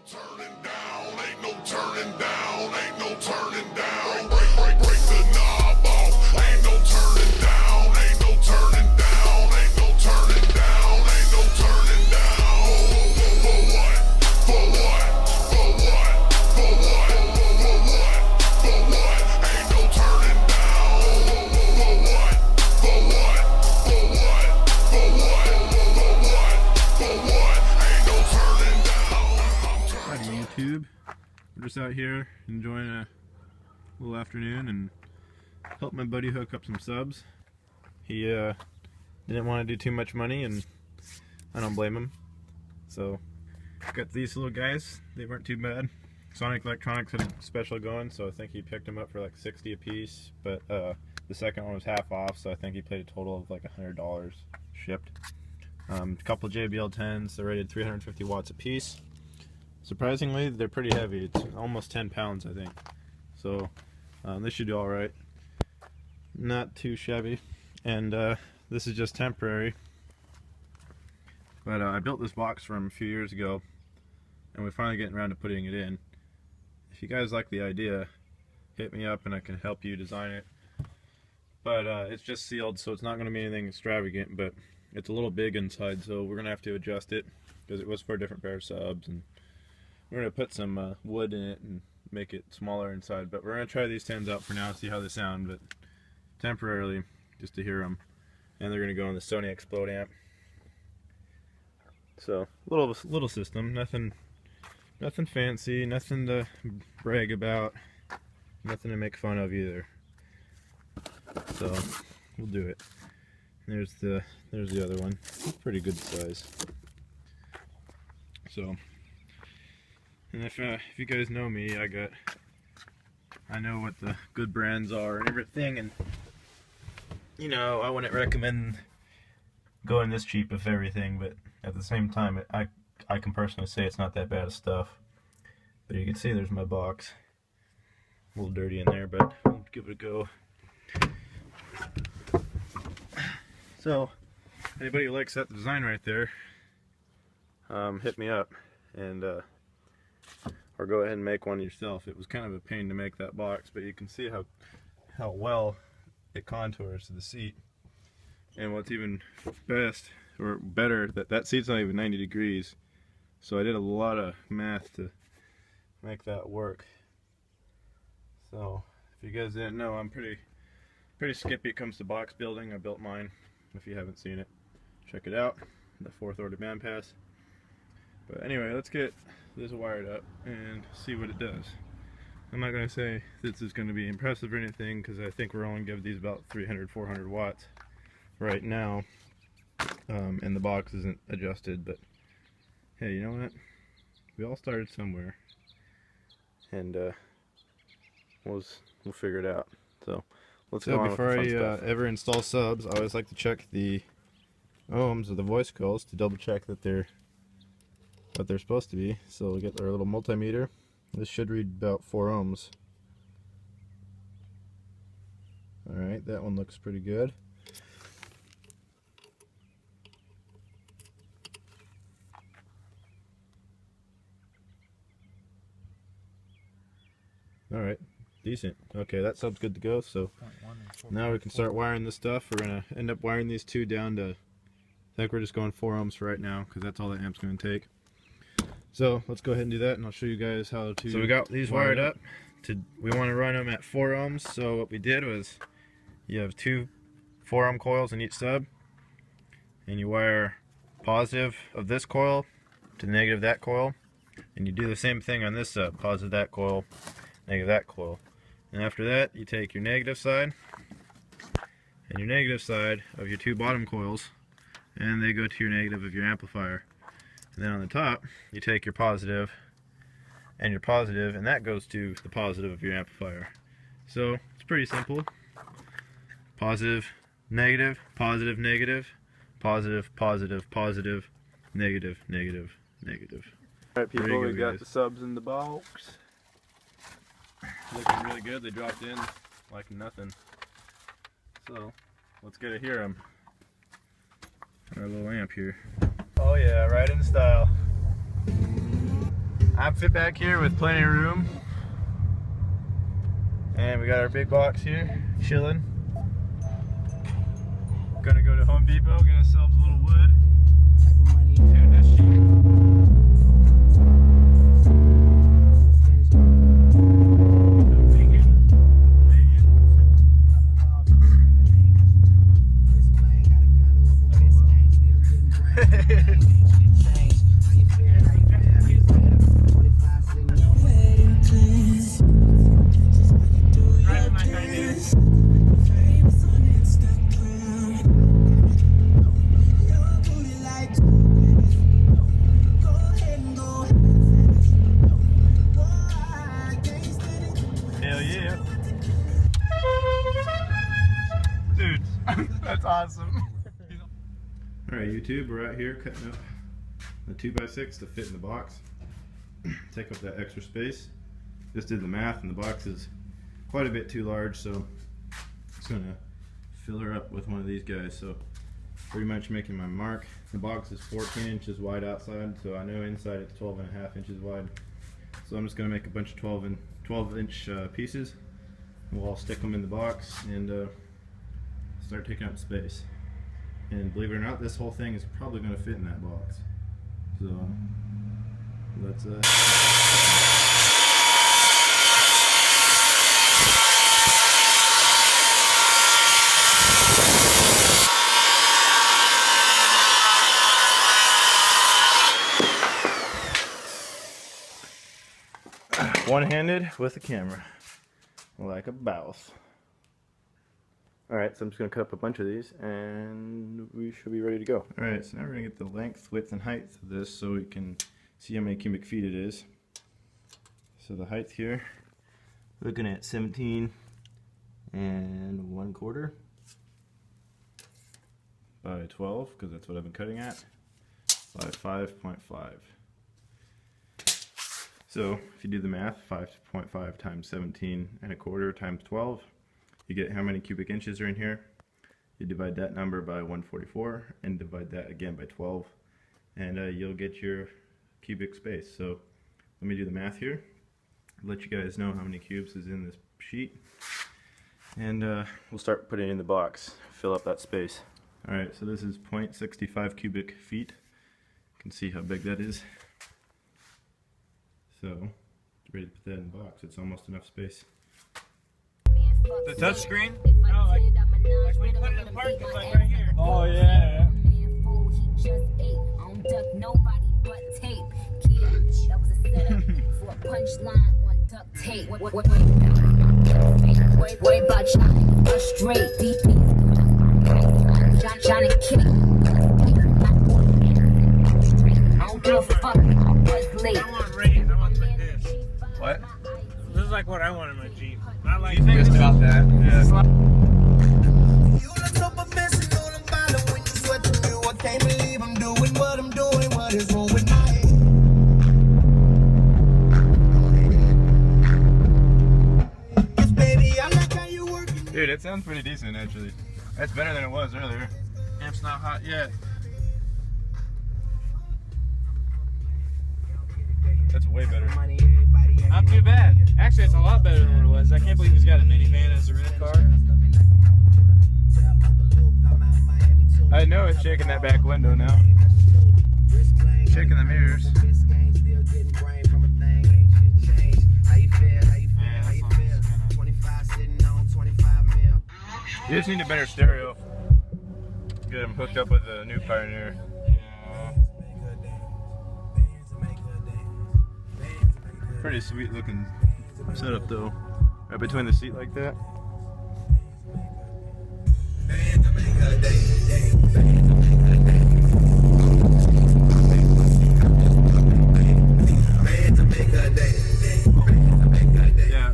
turning down, ain't no turning down, ain't no turning down. Break the knob off, ain't no turning down, ain't no turning down, ain't no turning down, ain't no turning down. For what? For what? For what? For what? For what? For what? Ain't no turning down. For what? For what? For what? For what? For what? For what? Ain't no turning down. Howdy YouTube. We're just out here enjoying a little afternoon and helped my buddy hook up some subs. He didn't want to do too much money, and I don't blame him. So got these little guys. They weren't too bad. Sonic Electronics had a special going, so I think he picked them up for like 60 a piece, but the second one was half off, so I think he paid a total of like $100 shipped. A couple JBL 10's, they're rated 350 watts a piece. Surprisingly, they're pretty heavy. It's almost 10 pounds, I think. So this should do all right. Not too shabby. And this is just temporary. But I built this box from a few years ago, and we're finally getting around to putting it in. If you guys like the idea, hit me up and I can help you design it. But it's just sealed, so it's not going to be anything extravagant, but it's a little big inside, so we're going to have to adjust it because it was for a different pair of subs. And we're going to put some wood in it and make it smaller inside, but we're going to try these 10's out for now, see how they sound, but temporarily, just to hear them. And they're going to go on the Sony Explode amp. So, little system, nothing fancy, nothing to brag about, nothing to make fun of either. So, we'll do it. There's the other one, pretty good size. So, and if you guys know me, I know what the good brands are and everything, and you know, I wouldn't recommend going this cheap of everything, but at the same time, I can personally say it's not that bad of stuff. But you can see there's my box, a little dirty in there, but we'll give it a go. So, anybody who likes that design right there, hit me up and or go ahead and make one yourself. It was kind of a pain to make that box, but you can see how well it contours to the seat. And what's even better, that seat's not even 90 degrees. So I did a lot of math to make that work. So if you guys didn't know, I'm pretty skippy when it comes to box building. I built mine. If you haven't seen it, check it out. The 4th order bandpass. But anyway, let's get this wired up and see what it does. I'm not going to say this is going to be impressive or anything, because I think we're only giving these about 300-400 watts right now, and the box isn't adjusted. But hey, you know what? We all started somewhere, and we'll figure it out. So let's go on. Before I ever install subs, I always like to check the ohms of the voice coils to double check that they're what they're supposed to be. So we get our little multimeter. This should read about 4 ohms. Alright, that one looks pretty good. Alright, decent. Okay, that sub's good to go. So now we can start wiring this stuff. We're going to end up wiring these two down to, I think we're just going 4 ohms for right now, because that's all the amp's going to take. So let's go ahead and do that, and I'll show you guys how to. So we got these wired up. We want to run them at 4 ohms. So what we did was, you have 2 4-ohm coils in each sub, and you wire positive of this coil to negative that coil, and you do the same thing on this sub, positive that coil, negative that coil. And after that, you take your negative side and your negative side of your 2 bottom coils, and they go to your negative of your amplifier. And then on the top, you take your positive, and that goes to the positive of your amplifier. So it's pretty simple. Positive, negative, positive, negative, positive, positive, positive, negative, negative, negative. Alright people, we got the subs in the box. Looking really good. They dropped in like nothing. So let's get to hear them. Our little amp here. Oh yeah, right in style. I'm fit back here with plenty of room. And we got our big box here, chilling. Gonna go to Home Depot, get ourselves a little wood. Tune this sheet. That's awesome. Alright YouTube, we're out here cutting up the 2x6 to fit in the box. Take up that extra space. Just did the math and the box is quite a bit too large, so I'm just gonna fill her up with one of these guys. So pretty much making my mark. The box is 14 inches wide outside, so I know inside it's 12.5 inches wide. So I'm just gonna make a bunch of 12-inch pieces. We'll all stick them in the box and start taking up space. And believe it or not, this whole thing is probably going to fit in that box. So let's one-handed with the camera, like a boss. Alright, so I'm just going to cut up a bunch of these and we should be ready to go. Alright, so now we're going to get the length, width, and height of this so we can see how many cubic feet it is. So the height here, looking at 17 1/4 by 12, because that's what I've been cutting at, by 5.5. So if you do the math, 5.5 times 17 1/4 times 12, you get how many cubic inches are in here. You divide that number by 144 and divide that again by 12, and you'll get your cubic space. So let me do the math here, let you guys know how many cubes is in this sheet, and we'll start putting it in the box, fill up that space. Alright, so this is 0.65 cubic feet. You can see how big that is. So ready to put that in the box. It's almost enough space. The touch screen? No, like when you put it in the park, it's like right here. Oh yeah. Nobody but tape. That was a setup for a punchline on duct tape. Worry about you straight deep. Johnny Kitty. I don't give a fuck. What's late? I want rain. I want like this. What? This is like what I want in my Jeep. I like just about that. Yeah. Dude, it sounds pretty decent actually. That's better than it was earlier. Amp's not hot yet. That's way better. Not too bad. Actually, it's a lot better than what it was. I can't believe he's got a minivan as a rent car. I know it's shaking that back window now. Shaking the mirrors. You just need a better stereo. Get them hooked up with a new Pioneer. Yeah. Pretty sweet looking setup though. Right between the seat like that. Yeah,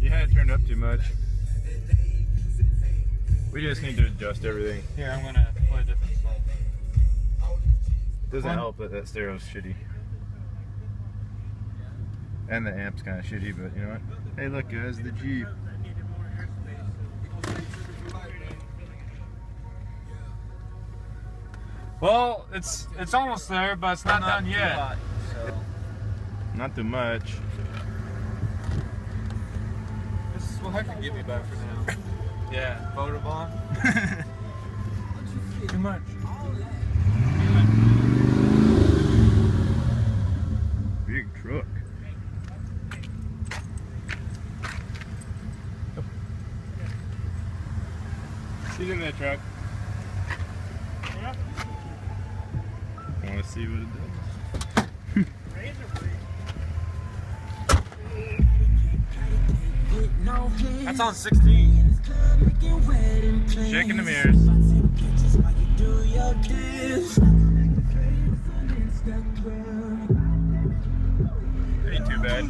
you had it turned up too much. We just need to adjust everything. Here, I'm gonna play a different song. It doesn't help that that stereo's shitty. And the amp's kind of shitty, but you know what? Hey look guys, the Jeep. Well, it's almost there, but it's not done yet. Not too much. This is what I can give you back for now. Yeah, photo bomb. Too much. Big truck. She's in that truck. Yeah. Want to see what it does? That's on 16. Shaking the mirrors. Ain't too bad.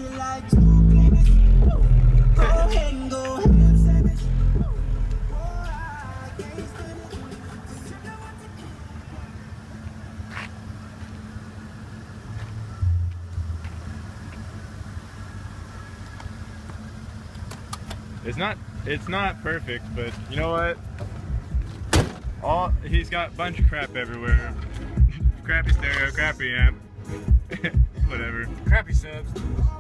It's not perfect, but you know what? He's got a bunch of crap everywhere. Crappy stereo, crappy amp. Whatever. Crappy subs.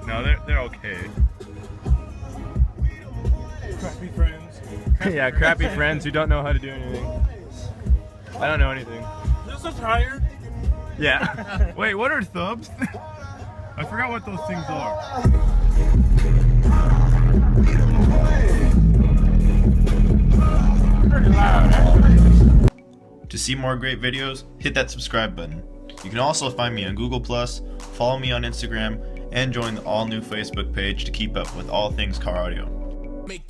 No, they're okay. Crappy friends. Yeah, crappy friends who don't know how to do anything. I don't know anything. This is higher. Yeah. Wait, what are thubs? I forgot what those things are. Pretty loud, actually. To see more great videos, hit that subscribe button. You can also find me on Google+, follow me on Instagram, and join the all-new Facebook page to keep up with all things car audio. Make